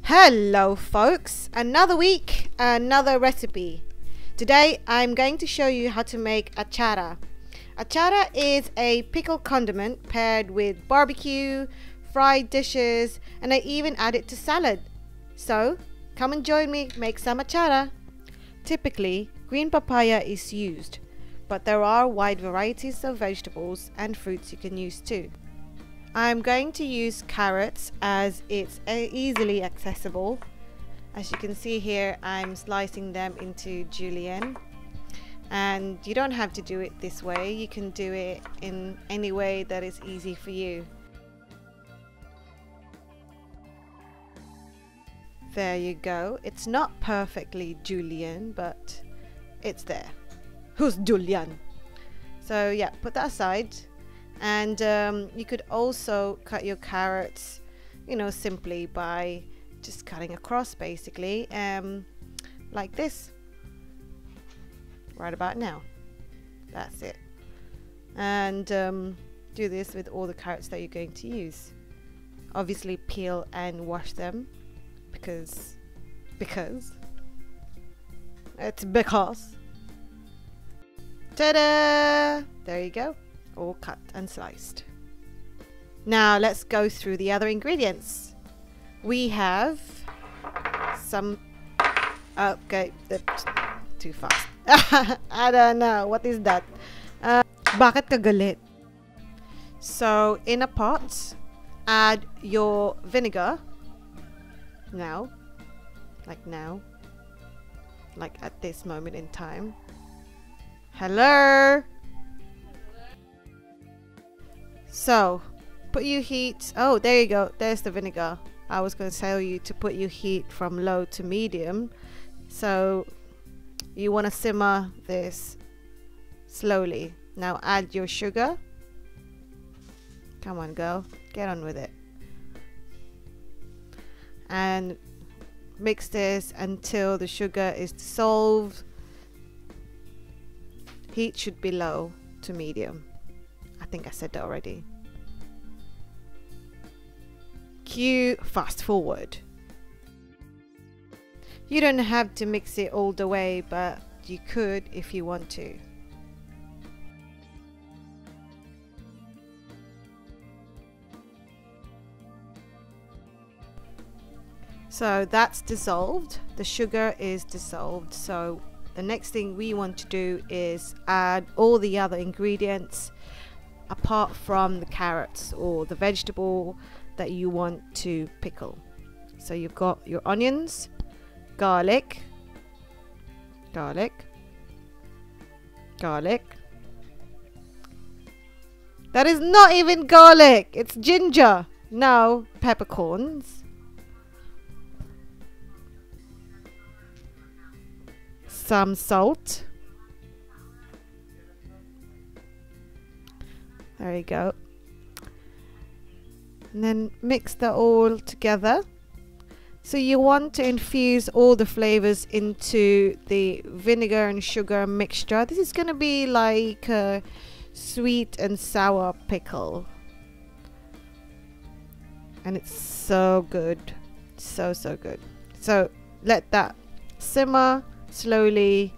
Hello folks, another week, another recipe. Today I'm going to show you how to make Atchara. Atchara is a pickle condiment paired with barbecue, fried dishes, and I even add it to salad. So come and join me make some Atchara. Typically green papaya is used, but there are wide varieties of vegetables and fruits you can use too. I'm going to use carrots as it's easily accessible. As you can see here, I'm slicing them into julienne, and you don't have to do it this way. You can do it in any way that is easy for you. There you go. It's not perfectly julienne, but it's there. Who's julienne? So yeah, put that aside. And you could also cut your carrots, simply by just cutting across, basically, like this, right about now. That's it. And do this with all the carrots that you're going to use. Obviously peel and wash them because it's because. Ta-da! There you go. All cut and sliced. Now let's go through the other ingredients. We have some, okay, too fast. I don't know, what is that? Bakit ka galit? So in a pot, add your vinegar. Now, like at this moment in time. Hello? So put your heat, oh there you go, there's the vinegar. I was going to tell you to put your heat from low to medium, so you want to simmer this slowly. Now add your sugar. Come on girl, get on with it, and mix this until the sugar is dissolved. Heat should be low to medium. I think I said that already. Cue fast forward. You don't have to mix it all the way, but you could if you want to. So that's dissolved. The sugar is dissolved. So the next thing we want to do is add all the other ingredients apart from the carrots or the vegetable that you want to pickle. So you've got your onions, garlic. That is not even garlic, it's ginger. Now peppercorns, some salt. There you go. And then mix that all together. So you want to infuse all the flavors into the vinegar and sugar mixture. This is going to be like a sweet and sour pickle. And it's so good. So good. So let that simmer slowly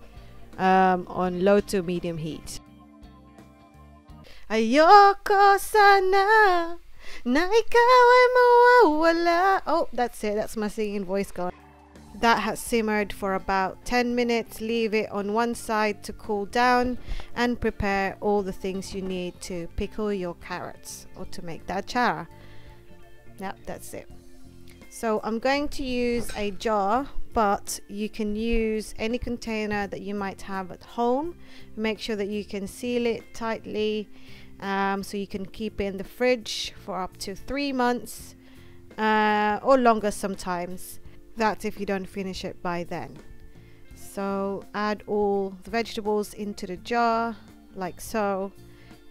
on low to medium heat. Ayoko sana na ikaw ay mawawala. Oh, that's it. That's my singing voice gone. That has simmered for about 10 minutes. Leave it on one side to cool down and prepare all the things you need to pickle your carrots or to make that Atsara. Yep, that's it. So I'm going to use a jar, but you can use any container that you might have at home. Make sure that you can seal it tightly so you can keep it in the fridge for up to 3 months or longer sometimes. That's if you don't finish it by then. So add all the vegetables into the jar like so.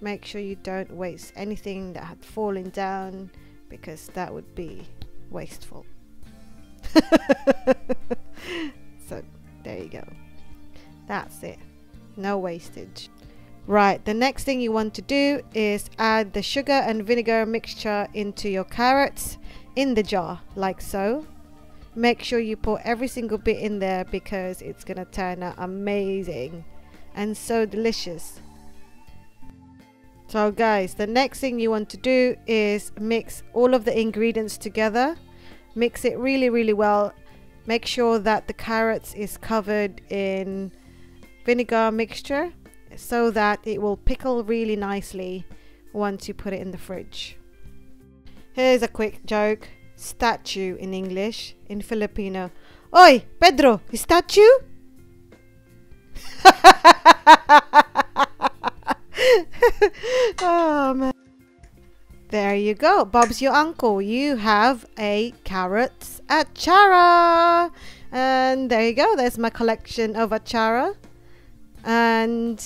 Make sure you don't waste anything that had fallen down, because that would be wasteful. So there you go, that's it, no wastage. Right, the next thing you want to do is add the sugar and vinegar mixture into your carrots in the jar like so. Make sure you put every single bit in there because it's gonna turn out amazing and so delicious. So guys, the next thing you want to do is mix all of the ingredients together. Mix it really well. Make sure that the carrots is covered in vinegar mixture so that it will pickle really nicely once you put it in the fridge. Here's a quick joke. Statue in English, in Filipino. Oi, Pedro, statue? Oh man. There you go. Bob's your uncle. You have a carrots Atchara. And there you go. There's my collection of Atchara. And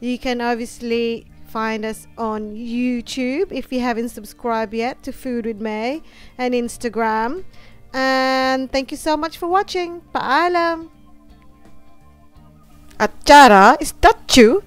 you can obviously find us on YouTube if you haven't subscribed yet to Food with May, and Instagram. And thank you so much for watching. Paalam. Atchara, is that you?